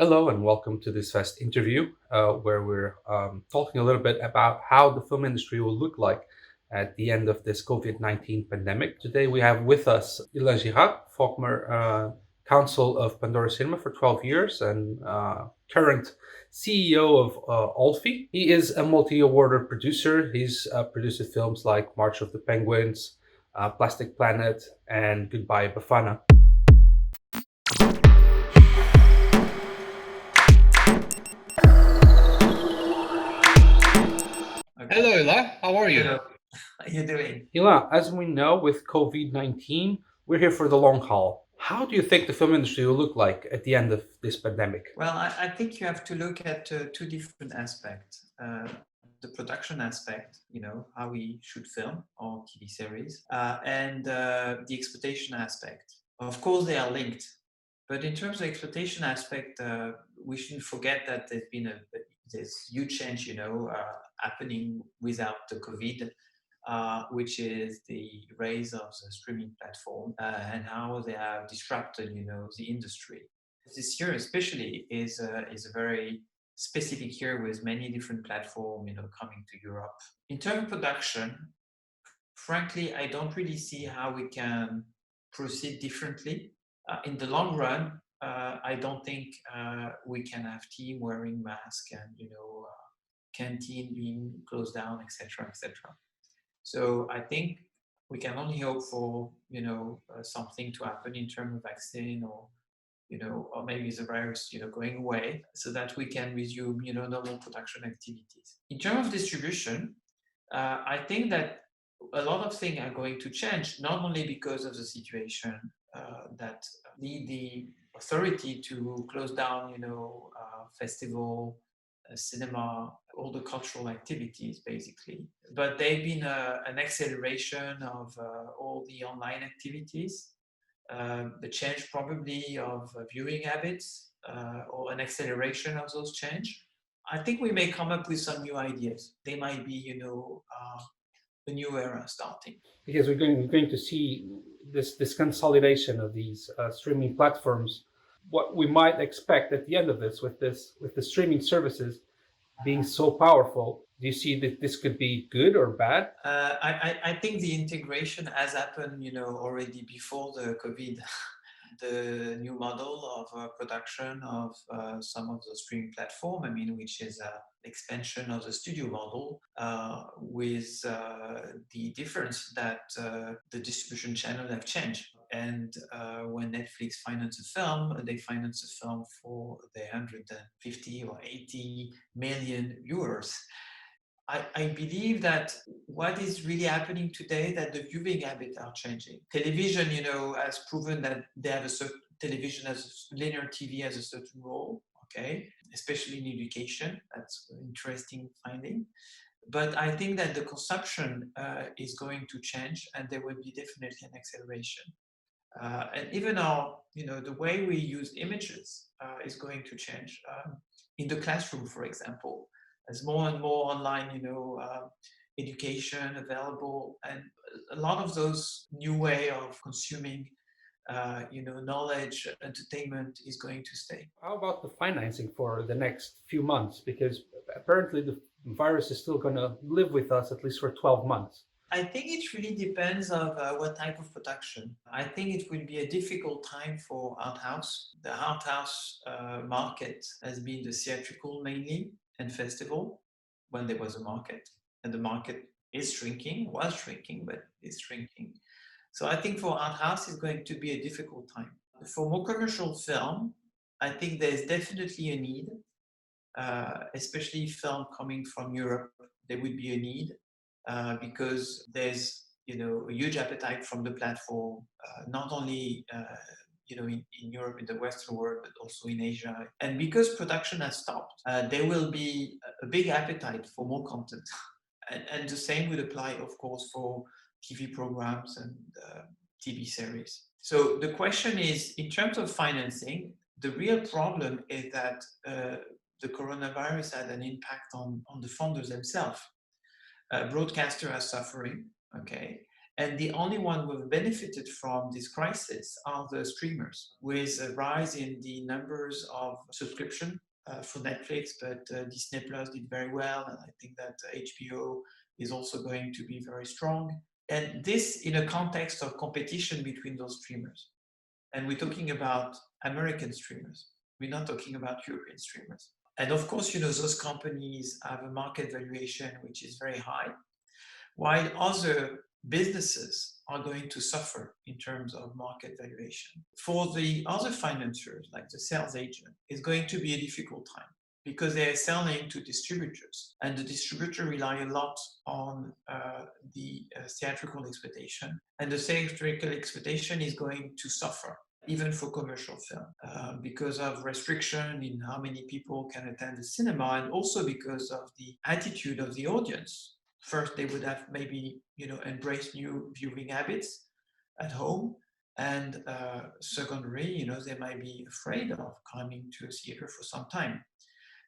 Hello and welcome to this first interview where we're talking a little bit about how the film industry will look like at the end of this COVID-19 pandemic. Today we have with us Ilann Girard, former counsel of Pandora Cinema for 12 years and current CEO of OLFFI. He is a multi-awarded producer. He's produced films like March of the Penguins, Plastic Planet, and Goodbye Bafana. Hello, Ilann. How are you? Hello, how are you doing? Ilan, as we know, with COVID 19, we're here for the long haul. How do you think the film industry will look like at the end of this pandemic? Well, I think you have to look at two different aspects. The production aspect, how we should film or TV series, and the exploitation aspect. Of course, they are linked. But in terms of exploitation aspect, we shouldn't forget that there's been this huge change, happening without the COVID, which is the rise of the streaming platform and how they have disrupted, the industry. This year, especially, is a very specific year with many different platforms, coming to Europe. In terms of production, frankly, I don't really see how we can proceed differently. In the long run, I don't think we can have team wearing masks and canteen being closed down, etc., etc. So I think we can only hope for something to happen in terms of vaccine or maybe the virus going away so that we can resume normal production activities. In terms of distribution, I think that a lot of things are going to change, not only because of the situation that lead the authority to close down festival, cinema, all the cultural activities basically. But they've been an acceleration of all the online activities, the change probably of viewing habits or an acceleration of those change. I think we may come up with some new ideas. They might be, a new era starting. Because we're going to see this consolidation of these streaming platforms. What we might expect at the end of this, with the streaming services being so powerful, do you see that this could be good or bad? I think the integration has happened, already before the COVID. The new model of production of some of the streaming platform, which is an expansion of the studio model, with the difference that the distribution channel have changed. And when Netflix finance a film, they finance a film for the 150 or 80 million viewers. I believe that what is really happening today, that the viewing habits are changing. Television, has proven that they have a certain television as linear TV has a certain role, okay, especially in education. That's an interesting finding. But I think that the consumption is going to change, and there will be definitely an acceleration. And even the way we use images is going to change. In the classroom, for example, as more and more online, education available, and a lot of those new way of consuming, knowledge, entertainment is going to stay. How about the financing for the next few months? Because apparently the virus is still going to live with us at least for 12 months. I think it really depends on what type of production. I think it will be a difficult time for art house. The art house market has been the theatrical mainly and festival when there was a market, and the market is shrinking, was shrinking, but is shrinking. So I think for art house it's going to be a difficult time. For more commercial film, I think there's definitely a need, especially film coming from Europe. There would be a need because there's a huge appetite from the platform, not only in Europe, in the Western world, but also in Asia. And because production has stopped, there will be a big appetite for more content. And the same would apply, of course, for TV programs and TV series. So the question is, in terms of financing, the real problem is that the coronavirus had an impact on the funders themselves. Broadcaster are suffering, okay, And the only one who have benefited from this crisis are the streamers, with a rise in the numbers of subscription for Netflix, but Disney Plus did very well, and I think that HBO is also going to be very strong. And this in a context of competition between those streamers. And we're talking about American streamers. We're not talking about European streamers. And of course, those companies have a market valuation which is very high, while other businesses are going to suffer in terms of market valuation. For the other financiers, like the sales agent, it's going to be a difficult time because they are selling to distributors, and the distributor rely a lot on the theatrical exploitation, and the theatrical exploitation is going to suffer even for commercial film, because of restriction in how many people can attend the cinema, and also because of the attitude of the audience. First, they would have maybe embraced new viewing habits at home, and secondary, they might be afraid of coming to a theater for some time.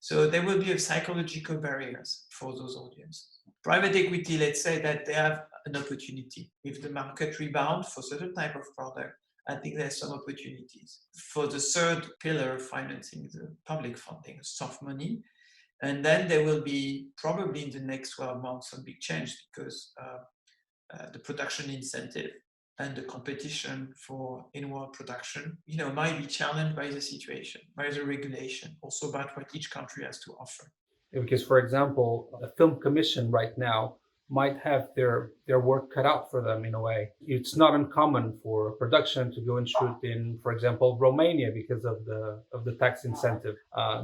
So there will be a psychological barriers for those audiences. Private equity, let's say that they have an opportunity. If the market rebound for certain type of product, I think there's some opportunities. For the third pillar, financing the public funding, soft money, and then there will be probably in the next 12 months some big change because the production incentive and the competition for in-world production, might be challenged by the situation, by the regulation, also about what each country has to offer. Because, for example, a film commission right now might have their work cut out for them in a way. It's not uncommon for a production to go and shoot in, for example, Romania because of the tax incentive.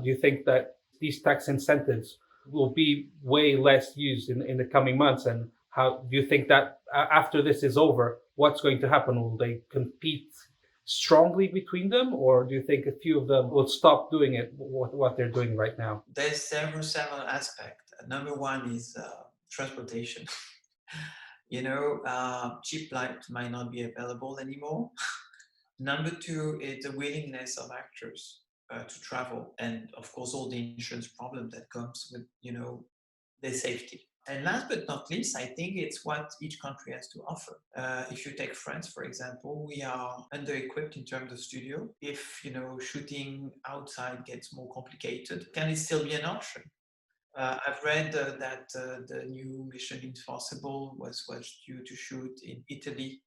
Do you think that these tax incentives will be way less used in the coming months? And how do you think that after this is over, what's going to happen? Will they compete strongly between them, or do you think a few of them will stop doing it, what they're doing right now? There's several aspects. Number one is transportation. Cheap flight might not be available anymore. Number two is the willingness of actors to travel, and of course all the insurance problem that comes with their safety. And last but not least, I think it's what each country has to offer. If you take France, for example, we are under-equipped in terms of studio. If shooting outside gets more complicated, can it still be an option? I've read that the new Mission Impossible was due to shoot in Italy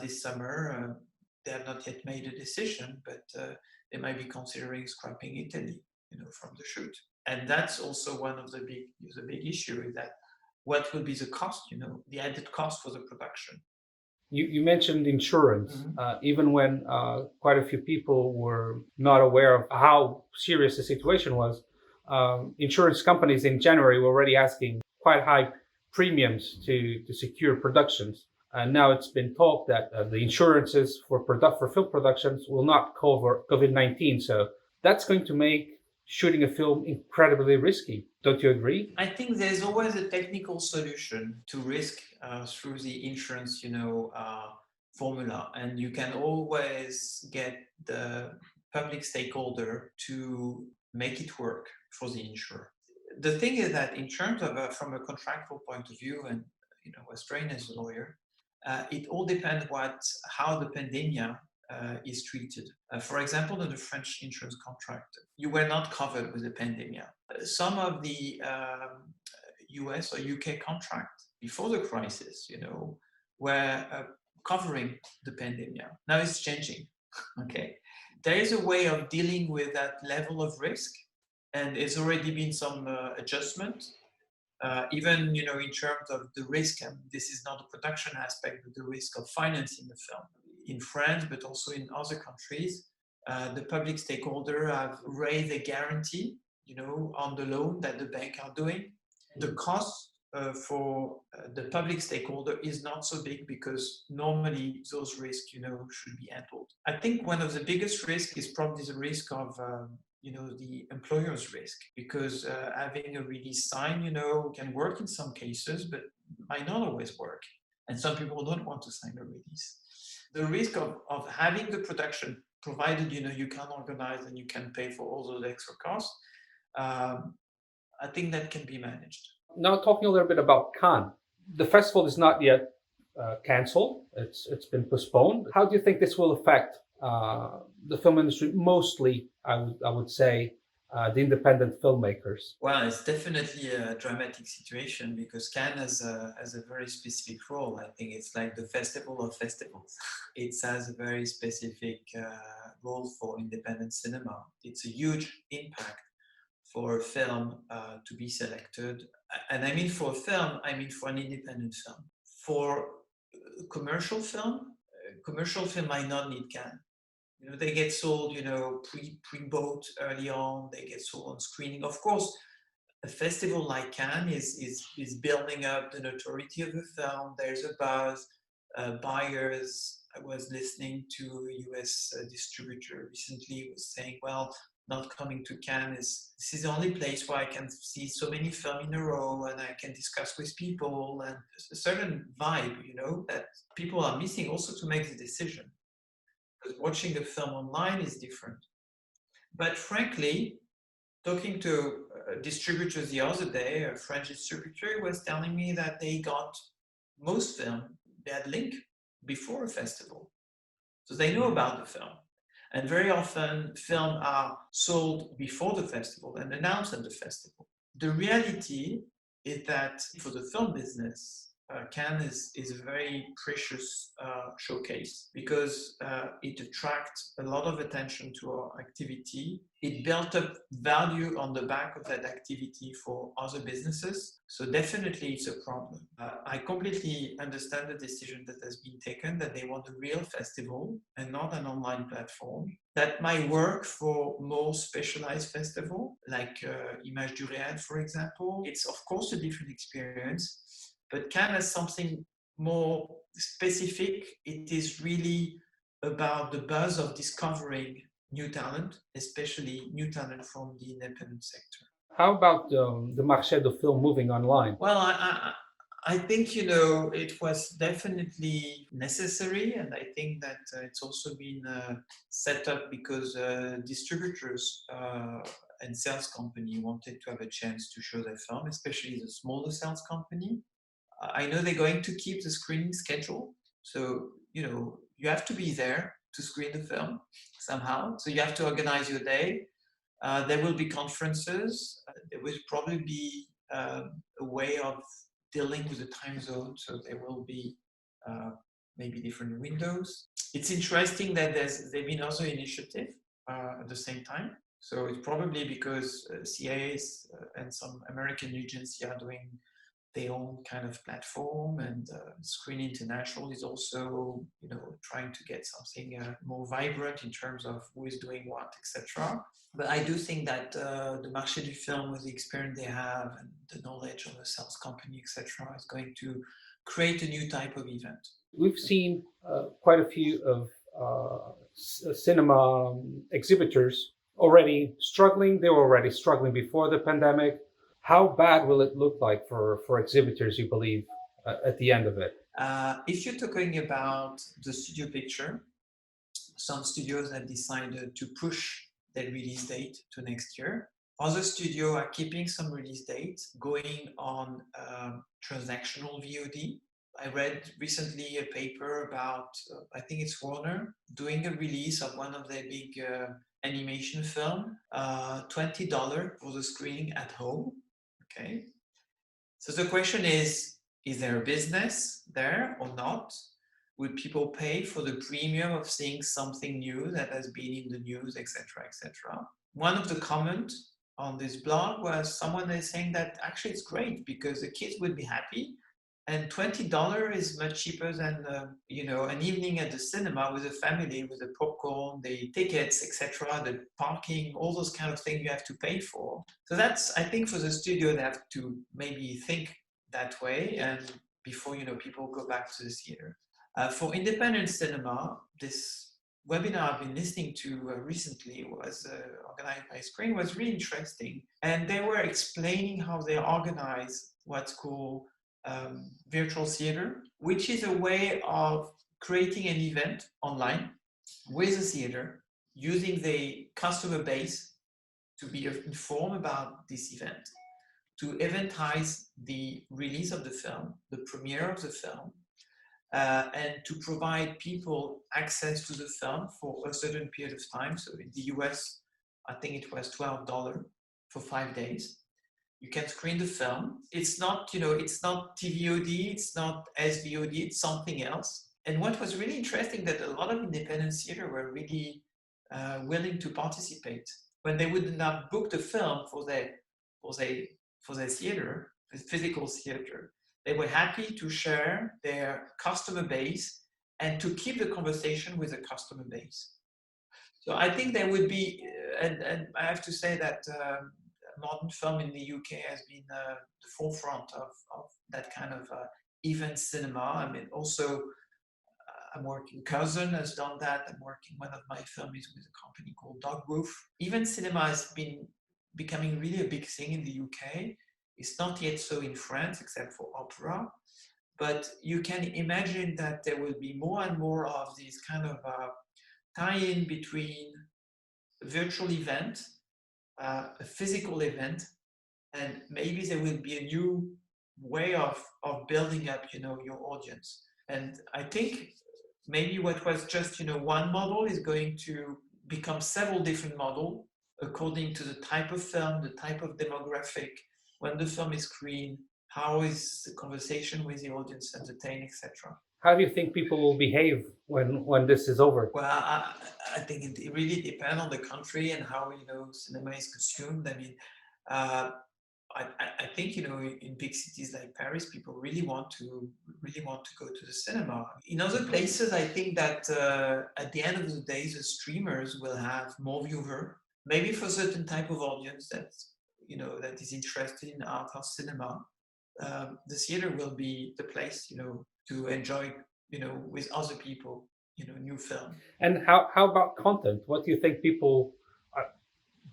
this summer. They have not yet made a decision, but they might be considering scrapping Italy, from the shoot. And that's also one of the big issue is that what will be the cost, the added cost for the production. You mentioned insurance, Mhm. even when quite a few people were not aware of how serious the situation was. Insurance companies in January were already asking quite high premiums to secure productions. And now it's been talked that the insurances for film productions will not cover COVID-19. So that's going to make shooting a film incredibly risky. Don't you agree? I think there's always a technical solution to risk through the insurance, formula, and you can always get the public stakeholder to make it work for the insurer. The thing is that in terms of from a contractual point of view, and as trained as a lawyer, it all depends how the pandemic is treated. For example, in the French insurance contract, you were not covered with the pandemic. Some of the US or UK contract before the crisis, were covering the pandemic. Now it's changing. Okay, there is a way of dealing with that level of risk, and there's already been some adjustment. Even in terms of the risk, and this is not the production aspect, but the risk of financing the film in France, but also in other countries. The public stakeholder have raised a guarantee, on the loan that the bank are doing. The cost for the public stakeholder is not so big because normally those risks, should be handled. I think one of the biggest risks is probably the risk of the employer's risk, because having a release sign, can work in some cases, but might not always work. And some people don't want to sign a release. The risk of having the production, provided you can organize and you can pay for all those extra costs, I think that can be managed. Now talking a little bit about Cannes, the festival is not yet canceled. It's been postponed. How do you think this will affect the film industry? Mostly, I would say the independent filmmakers. Well, it's definitely a dramatic situation because Cannes has a very specific role. I think it's like the festival of festivals. It has a very specific role for independent cinema. It's a huge impact for a film to be selected. And I mean for a film, I mean for an independent film. For commercial film might not need Cannes. They get sold, pre-bought early on. They get sold on screening. Of course, a festival like Cannes is building up the notoriety of the film. There's a buzz. Buyers. I was listening to a US distributor recently was saying, well, not coming to Cannes this is the only place where I can see so many films in a row and I can discuss with people and a certain vibe, that people are missing also to make the decision. Because watching a film online is different. But frankly, talking to distributors the other day, a French distributor was telling me that they got most film, they had link before a festival. So they know about the film. And very often films are sold before the festival and announced at the festival. The reality is that for the film business, Cannes is a very precious showcase because it attracts a lot of attention to our activity. It built up value on the back of that activity for other businesses. So definitely it's a problem. I completely understand the decision that has been taken, that they want a real festival and not an online platform. That might work for more specialized festival, like Image du Réel, for example. It's of course a different experience, but Cannes has something more specific. It is really about the buzz of discovering new talent, especially new talent from the independent sector. How about the marché de film moving online? Well, I think, it was definitely necessary, and I think that it's also been set up because distributors and sales company wanted to have a chance to show their film, especially the smaller sales company. I know they're going to keep the screening schedule. So, you have to be there to screen the film somehow. So you have to organize your day. There will be conferences. There will probably be a way of dealing with the time zone. So there will be maybe different windows. It's interesting that there's been other initiative at the same time. So it's probably because CIAs and some American agency are doing their own kind of platform, and Screen International is also, trying to get something more vibrant in terms of who is doing what, etc. But I do think that the marché du film, with the experience they have and the knowledge of the sales company, etc., is going to create a new type of event. We've seen quite a few of cinema exhibitors already struggling. They were already struggling before the pandemic. How bad will it look like for exhibitors, you believe, at the end of it? If you're talking about the studio picture, some studios have decided to push their release date to next year. Other studios are keeping some release dates, going on transactional VOD. I read recently a paper about, I think it's Warner, doing a release of one of their big animation film, $20 for the screening at home. Okay. So the question is there a business there or not? Would people pay for the premium of seeing something new that has been in the news, etc., etc.? One of the comments on this blog was someone is saying that actually it's great because the kids would be happy, and $20 is much cheaper than an evening at the cinema with a family, with the popcorn, the tickets, etc., the parking, all those kind of things you have to pay for. So that's, I think, for the studio they have to maybe think that way, and before people go back to the theater. For independent cinema, this webinar I've been listening to recently was organized by Screen, was really interesting. And they were explaining how they organize what's called virtual theater, which is a way of creating an event online with a theater, using the customer base to be informed about this event, to eventize the release of the film, the premiere of the film, and to provide people access to the film for a certain period of time. So in the US, I think it was $12 for 5 days. You can screen the film. It's not, it's not TVOD, it's not SVOD, it's something else. And what was really interesting that a lot of independent theater were really willing to participate. When they would not book the film for their theater, the physical theater, they were happy to share their customer base and to keep the conversation with the customer base. So I think there would be, and I have to say that modern film in the UK has been the forefront of that kind of event cinema. I mean, also I'm working, Cousin has done that. I'm working, one of my films is with a company called Dog Roof. Event cinema has been becoming really a big thing in the UK. It's not yet so in France, except for opera. But you can imagine that there will be more and more of these kind of tie-in between a virtual event, a physical event, and maybe there will be a new way of building up, your audience. And I think maybe what was just, one model is going to become several different models according to the type of film, the type of demographic, when the film is screened, how is the conversation with the audience entertained, etc. How do you think people will behave when this is over? Well, I think it really depends on the country and how cinema is consumed. I mean, I think in big cities like Paris, people really want to go to the cinema. In other places, I think that at the end of the day, the streamers will have more viewer. Maybe for certain type of audience that that is interested in art house cinema, the theater will be the place to enjoy with other people new film. And how about content? What do you think people,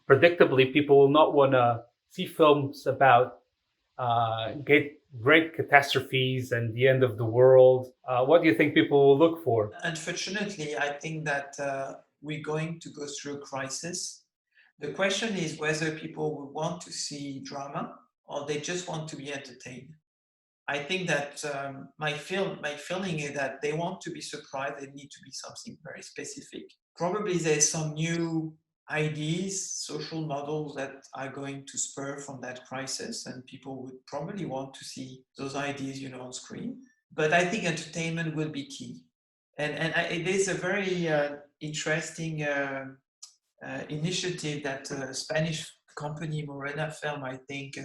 predictably, people will not want to see films about great catastrophes and the end of the world. What do you think people will look for? Unfortunately, I think that we're going to go through a crisis. The question is whether people will want to see drama or they just want to be entertained. I think that my feeling is that they want to be surprised. They need to be something very specific. Probably there's some new ideas, social models that are going to spur from that crisis, and people would probably want to see those ideas, on screen. But I think entertainment will be key, and it is a very interesting initiative that a Spanish company, Morena Film, I think,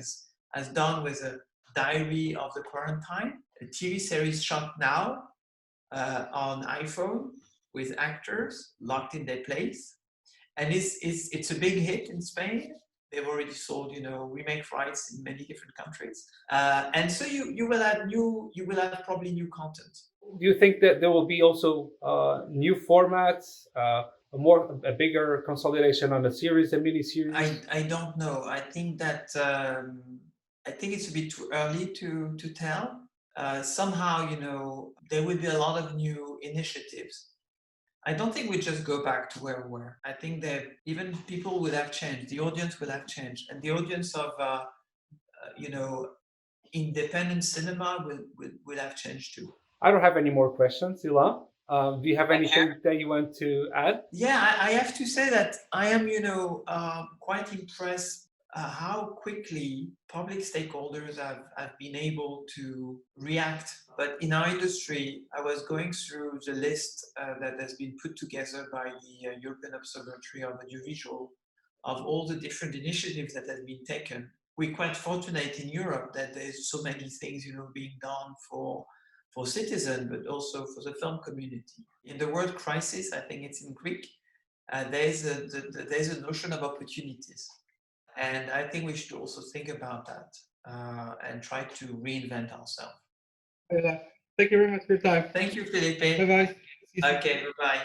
has done with a Diary of the Quarantine, a TV series shot now on iPhone with actors locked in their place. And it's a big hit in Spain. They've already sold, remake rights in many different countries. And so you will have probably new content. Do you think that there will be also new formats, a bigger consolidation on the series and miniseries? I don't know. I think that I think it's a bit too early to tell. Somehow, there will be a lot of new initiatives. I don't think we just go back to where we were. I think that even people will have changed. The audience will have changed, and the audience of independent cinema will have changed too. I don't have any more questions, Ilann. Do you have anything that you want to add? Yeah, I have to say that I am, quite impressed how quickly public stakeholders have been able to react. But in our industry, I was going through the list that has been put together by the European Observatory of Audiovisual of all the different initiatives that have been taken. We're quite fortunate in Europe that there's so many things, being done for citizens, but also for the film community. In the word crisis, I think it's in Greek, there's a notion of opportunities. And I think we should also think about that and try to reinvent ourselves. Thank you very much for your time. Thank you, Felipe. Bye-bye. Okay, bye-bye.